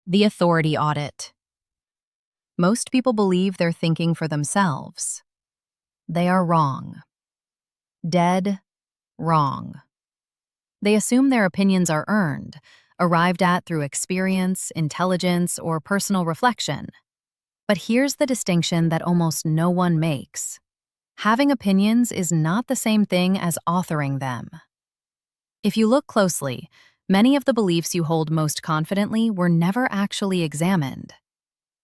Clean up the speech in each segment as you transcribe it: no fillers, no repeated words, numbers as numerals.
The authority audit. Most people believe they're thinking for themselves. They are wrong. Dead wrong. They assume their opinions are earned, arrived at through experience, intelligence, or personal reflection. But here's the distinction that almost no one makes. Having opinions is not the same thing as authoring them. If you look closely, many of the beliefs you hold most confidently were never actually examined.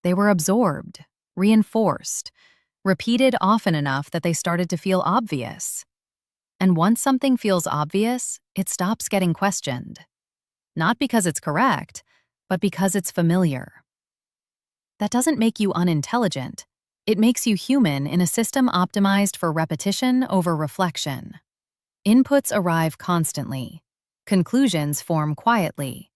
They were absorbed, reinforced, repeated often enough that they started to feel obvious. And once something feels obvious, it stops getting questioned. Not because it's correct, but because it's familiar. That doesn't make you unintelligent. It makes you human in a system optimized for repetition over reflection. Inputs arrive constantly. Conclusions form quietly.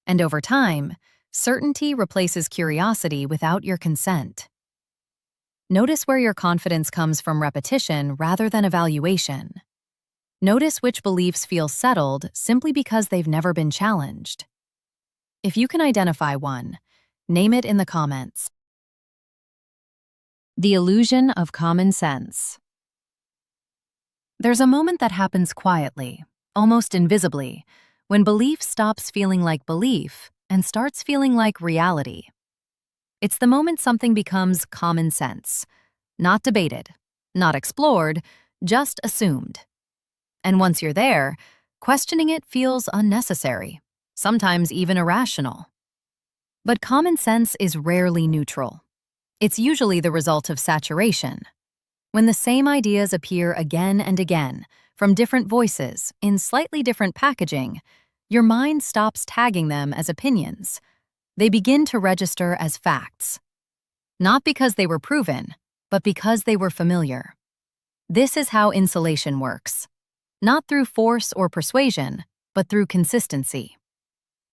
And over time, certainty replaces curiosity without your consent. Notice where your confidence comes from repetition rather than evaluation. Notice which beliefs feel settled simply because they've never been challenged. If you can identify one, name it in the comments. The illusion of common sense. There's a moment that happens quietly, almost invisibly, when belief stops feeling like belief and starts feeling like reality. It's the moment something becomes common sense, not debated, not explored, just assumed. And once you're there, questioning it feels unnecessary, sometimes even irrational. But common sense is rarely neutral. It's usually the result of saturation. When the same ideas appear again and again, from different voices, in slightly different packaging, your mind stops tagging them as opinions. They begin to register as facts. Not because they were proven, but because they were familiar. This is how insulation works. Not through force or persuasion, but through consistency.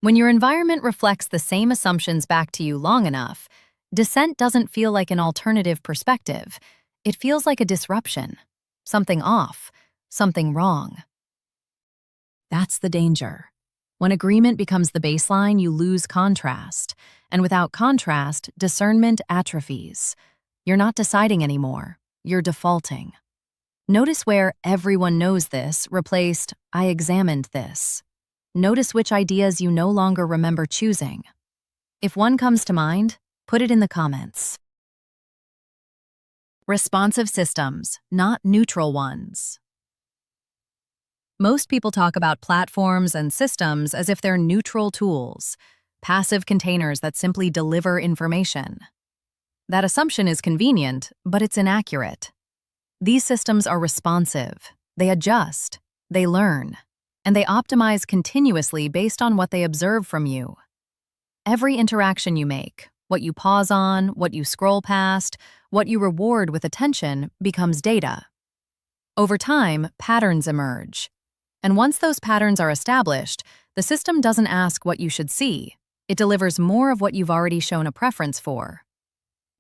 When your environment reflects the same assumptions back to you long enough, dissent doesn't feel like an alternative perspective. It feels like a disruption, something off, something wrong. That's the danger. When agreement becomes the baseline, you lose contrast. And without contrast, discernment atrophies. You're not deciding anymore. You're defaulting. Notice where "everyone knows this" replaced "I examined this." Notice which ideas you no longer remember choosing. If one comes to mind, put it in the comments. Responsive systems, not neutral ones. Most people talk about platforms and systems as if they're neutral tools, passive containers that simply deliver information. That assumption is convenient, but it's inaccurate. These systems are responsive, they adjust, they learn, and they optimize continuously based on what they observe from you. Every interaction you make, what you pause on, what you scroll past, what you reward with attention becomes data. Over time, patterns emerge. And once those patterns are established, the system doesn't ask what you should see. It delivers more of what you've already shown a preference for.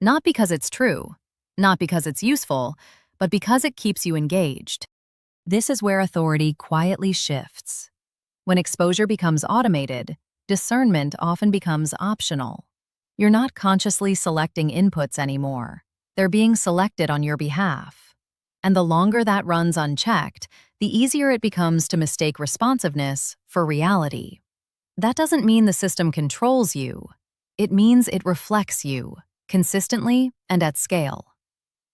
Not because it's true, not because it's useful, but because it keeps you engaged. This is where authority quietly shifts. When exposure becomes automated, discernment often becomes optional. You're not consciously selecting inputs anymore. They're being selected on your behalf. And the longer that runs unchecked, the easier it becomes to mistake responsiveness for reality. That doesn't mean the system controls you. It means it reflects you, consistently and at scale.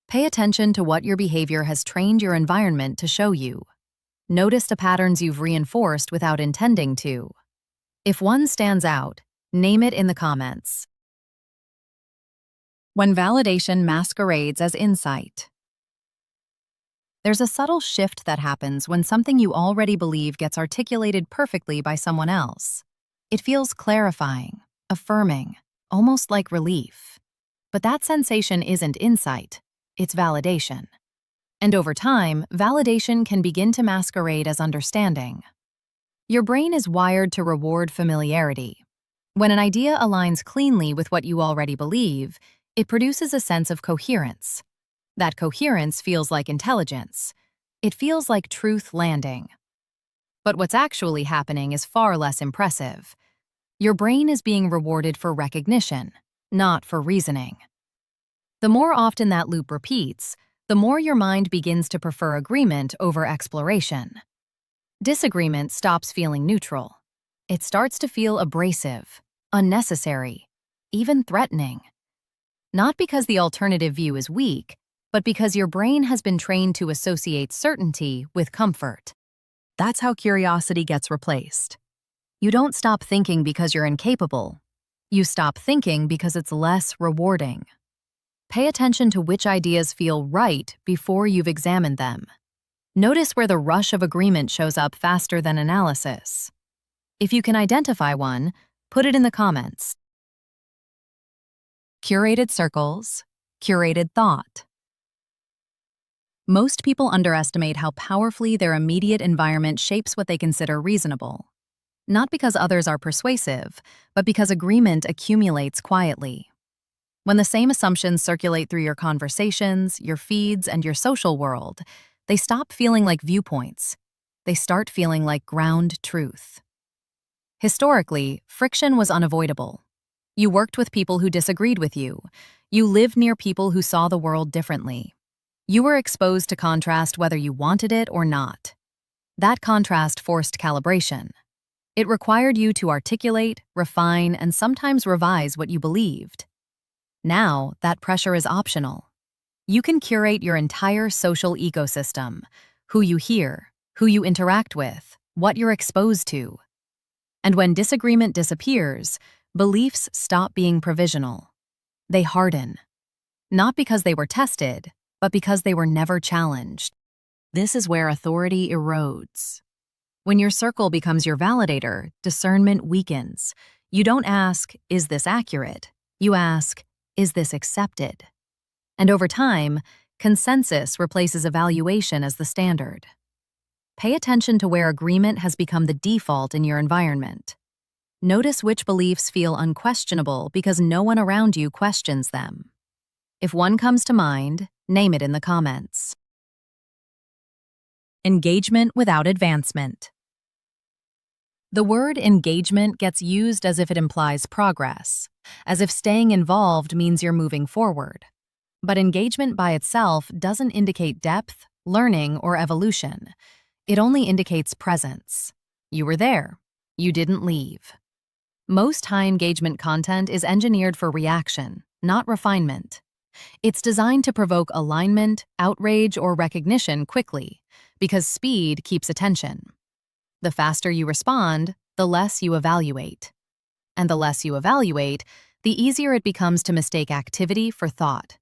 Pay attention to what your behavior has trained your environment to show you. Notice the patterns you've reinforced without intending to. If one stands out, name it in the comments. When validation masquerades as insight. There's a subtle shift that happens when something you already believe gets articulated perfectly by someone else. It feels clarifying, affirming, almost like relief. But that sensation isn't insight. It's validation. And over time, validation can begin to masquerade as understanding. Your brain is wired to reward familiarity. When an idea aligns cleanly with what you already believe, it produces a sense of coherence. That coherence feels like intelligence. It feels like truth landing. But what's actually happening is far less impressive. Your brain is being rewarded for recognition, not for reasoning. The more often that loop repeats, the more your mind begins to prefer agreement over exploration. Disagreement stops feeling neutral. It starts to feel abrasive, unnecessary, even threatening. Not because the alternative view is weak, but because your brain has been trained to associate certainty with comfort. That's how curiosity gets replaced. You don't stop thinking because you're incapable. You stop thinking because it's less rewarding. Pay attention to which ideas feel right before you've examined them. Notice where the rush of agreement shows up faster than analysis. If you can identify one, put it in the comments. Curated circles, curated thought. Most people underestimate how powerfully their immediate environment shapes what they consider reasonable. Not because others are persuasive, but because agreement accumulates quietly. When the same assumptions circulate through your conversations, your feeds, and your social world, they stop feeling like viewpoints. They start feeling like ground truth. Historically, friction was unavoidable. You worked with people who disagreed with you. You lived near people who saw the world differently. You were exposed to contrast whether you wanted it or not. That contrast forced calibration. It required you to articulate, refine, and sometimes revise what you believed. Now, that pressure is optional. You can curate your entire social ecosystem: who you hear, who you interact with, what you're exposed to. And when disagreement disappears, beliefs stop being provisional. They harden. Not because they were tested, but because they were never challenged. This is where authority erodes. When your circle becomes your validator, discernment weakens. You don't ask, "Is this accurate?" You ask, "Is this accepted?" And over time, consensus replaces evaluation as the standard. Pay attention to where agreement has become the default in your environment. Notice which beliefs feel unquestionable because no one around you questions them. If one comes to mind, name it in the comments. Engagement without advancement. The word engagement gets used as if it implies progress, as if staying involved means you're moving forward. But engagement by itself doesn't indicate depth, learning, or evolution. It only indicates presence. You were there. You didn't leave. Most high engagement content is engineered for reaction, not refinement. It's designed to provoke alignment, outrage, or recognition quickly, because speed keeps attention. The faster you respond, the less you evaluate. And the less you evaluate, the easier it becomes to mistake activity for thought.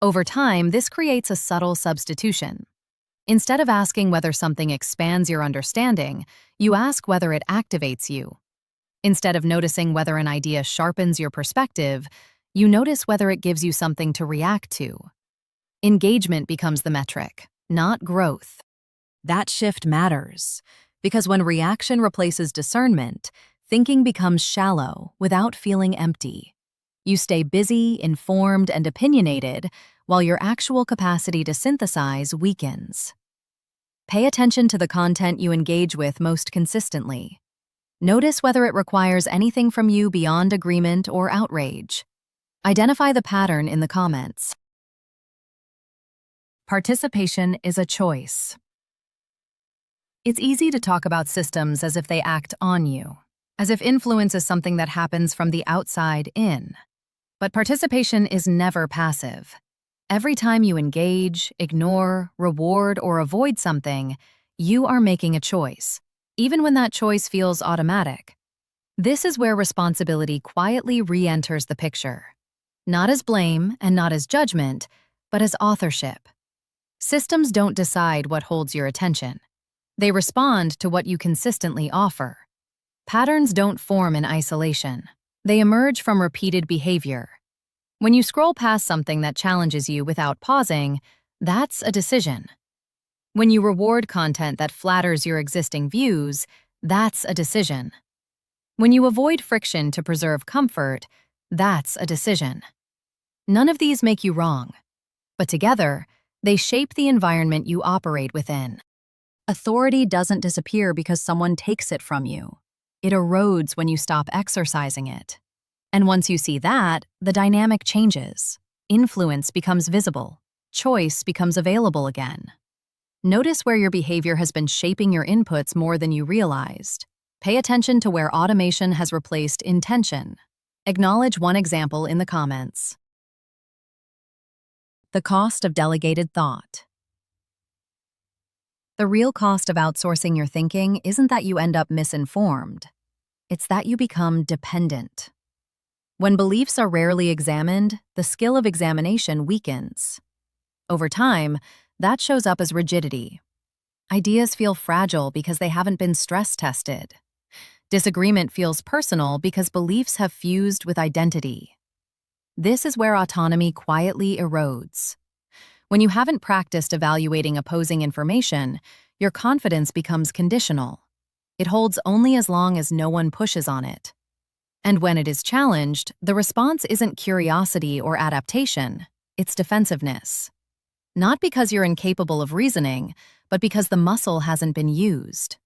Over time, this creates a subtle substitution. Instead of asking whether something expands your understanding, you ask whether it activates you. Instead of noticing whether an idea sharpens your perspective, you notice whether it gives you something to react to. Engagement becomes the metric, not growth. That shift matters, because when reaction replaces discernment, thinking becomes shallow without feeling empty. You stay busy, informed, and opinionated, while your actual capacity to synthesize weakens. Pay attention to the content you engage with most consistently. Notice whether it requires anything from you beyond agreement or outrage. Identify the pattern in the comments. Participation is a choice. It's easy to talk about systems as if they act on you, as if influence is something that happens from the outside in. But participation is never passive. Every time you engage, ignore, reward, or avoid something, you are making a choice, even when that choice feels automatic. This is where responsibility quietly re-enters the picture. Not as blame and not as judgment, but as authorship. Systems don't decide what holds your attention. They respond to what you consistently offer. Patterns don't form in isolation. They emerge from repeated behavior. When you scroll past something that challenges you without pausing, that's a decision. When you reward content that flatters your existing views, that's a decision. When you avoid friction to preserve comfort, that's a decision. None of these make you wrong, but together, they shape the environment you operate within. Authority doesn't disappear because someone takes it from you. It erodes when you stop exercising it. And once you see that, the dynamic changes. Influence becomes visible. Choice becomes available again. Notice where your behavior has been shaping your inputs more than you realized. Pay attention to where automation has replaced intention. Acknowledge one example in the comments. The cost of delegated thought. The real cost of outsourcing your thinking isn't that you end up misinformed. It's that you become dependent. When beliefs are rarely examined, the skill of examination weakens. Over time, that shows up as rigidity. Ideas feel fragile because they haven't been stress tested. Disagreement feels personal because beliefs have fused with identity. This is where autonomy quietly erodes. When you haven't practiced evaluating opposing information, your confidence becomes conditional. It holds only as long as no one pushes on it. And when it is challenged, the response isn't curiosity or adaptation, it's defensiveness. Not because you're incapable of reasoning, but because the muscle hasn't been used.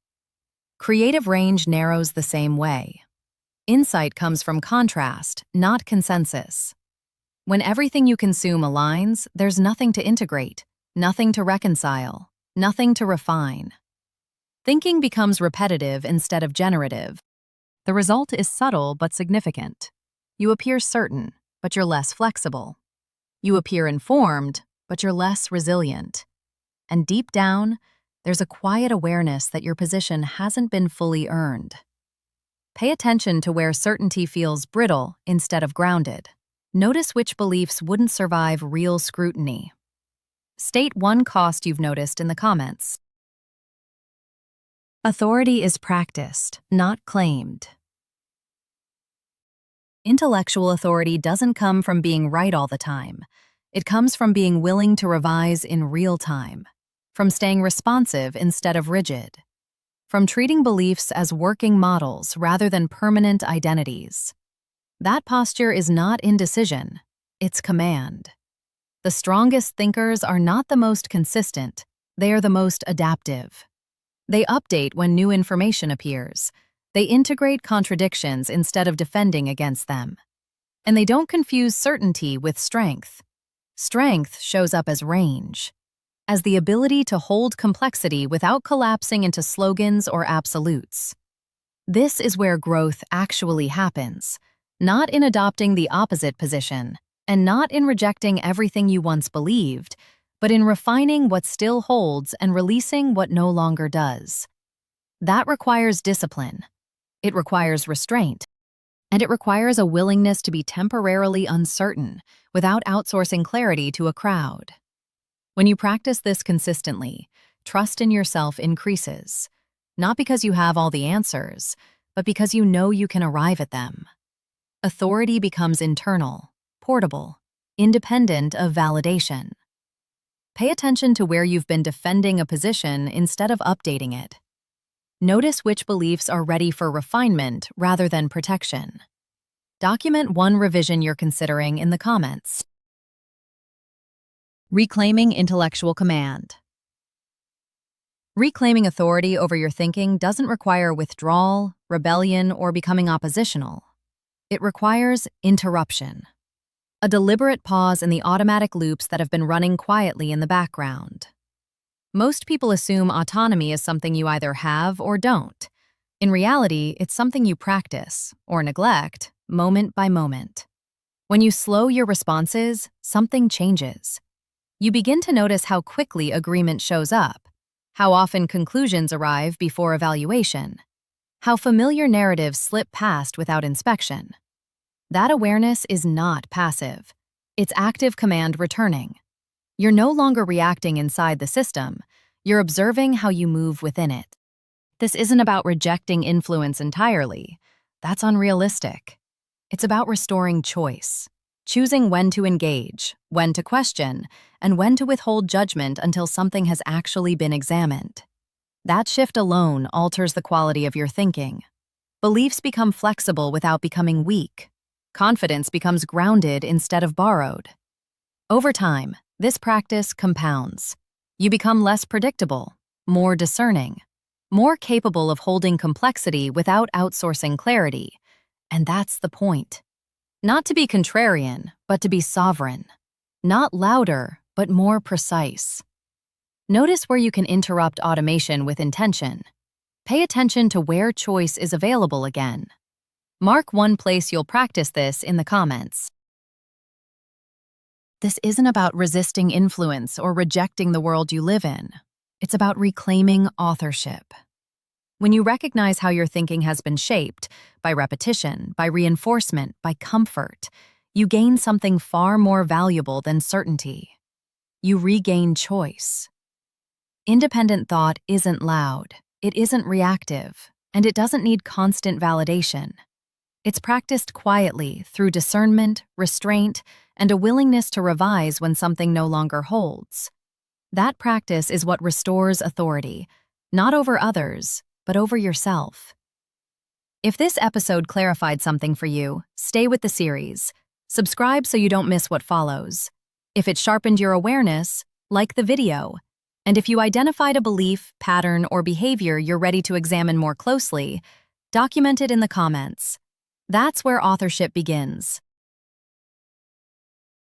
Creative range narrows the same way. Insight comes from contrast, not consensus. When everything you consume aligns, there's nothing to integrate, nothing to reconcile, nothing to refine. Thinking becomes repetitive instead of generative. The result is subtle but significant. You appear certain, but you're less flexible. You appear informed, but you're less resilient. And deep down, there's a quiet awareness that your position hasn't been fully earned. Pay attention to where certainty feels brittle instead of grounded. Notice which beliefs wouldn't survive real scrutiny. State one cost you've noticed in the comments. Authority is practiced, not claimed. Intellectual authority doesn't come from being right all the time. It comes from being willing to revise in real time, from staying responsive instead of rigid, from treating beliefs as working models rather than permanent identities. That posture is not indecision, it's command. The strongest thinkers are not the most consistent, they are the most adaptive. They update when new information appears. They integrate contradictions instead of defending against them. And they don't confuse certainty with strength. Strength shows up as range, as the ability to hold complexity without collapsing into slogans or absolutes. This is where growth actually happens, not in adopting the opposite position, and not in rejecting everything you once believed, but in refining what still holds and releasing what no longer does. That requires discipline. It requires restraint. And it requires a willingness to be temporarily uncertain without outsourcing clarity to a crowd. When you practice this consistently, trust in yourself increases, not because you have all the answers, but because you know you can arrive at them. Authority becomes internal, portable, independent of validation. Pay attention to where you've been defending a position instead of updating it. Notice which beliefs are ready for refinement rather than protection. Document one revision you're considering in the comments. Reclaiming intellectual command. Reclaiming authority over your thinking doesn't require withdrawal, rebellion, or becoming oppositional. It requires interruption. A deliberate pause in the automatic loops that have been running quietly in the background. Most people assume autonomy is something you either have or don't. In reality, it's something you practice, or neglect, moment by moment. When you slow your responses, something changes. You begin to notice how quickly agreement shows up, how often conclusions arrive before evaluation, how familiar narratives slip past without inspection. That awareness is not passive. It's active command returning. You're no longer reacting inside the system, you're observing how you move within it. This isn't about rejecting influence entirely. That's unrealistic. It's about restoring choice, choosing when to engage, when to question, and when to withhold judgment until something has actually been examined. That shift alone alters the quality of your thinking. Beliefs become flexible without becoming weak. Confidence becomes grounded instead of borrowed. Over time, this practice compounds. You become less predictable, more discerning, more capable of holding complexity without outsourcing clarity. And that's the point. Not to be contrarian, but to be sovereign. Not louder, but more precise. Notice where you can interrupt automation with intention. Pay attention to where choice is available again. Mark one place you'll practice this in the comments. This isn't about resisting influence or rejecting the world you live in. It's about reclaiming authorship. When you recognize how your thinking has been shaped, by repetition, by reinforcement, by comfort, you gain something far more valuable than certainty. You regain choice. Independent thought isn't loud, it isn't reactive, and it doesn't need constant validation. It's practiced quietly through discernment, restraint, and a willingness to revise when something no longer holds. That practice is what restores authority, not over others, but over yourself. If this episode clarified something for you, stay with the series. Subscribe so you don't miss what follows. If it sharpened your awareness, like the video. And if you identified a belief, pattern, or behavior you're ready to examine more closely, document it in the comments. That's where authorship begins.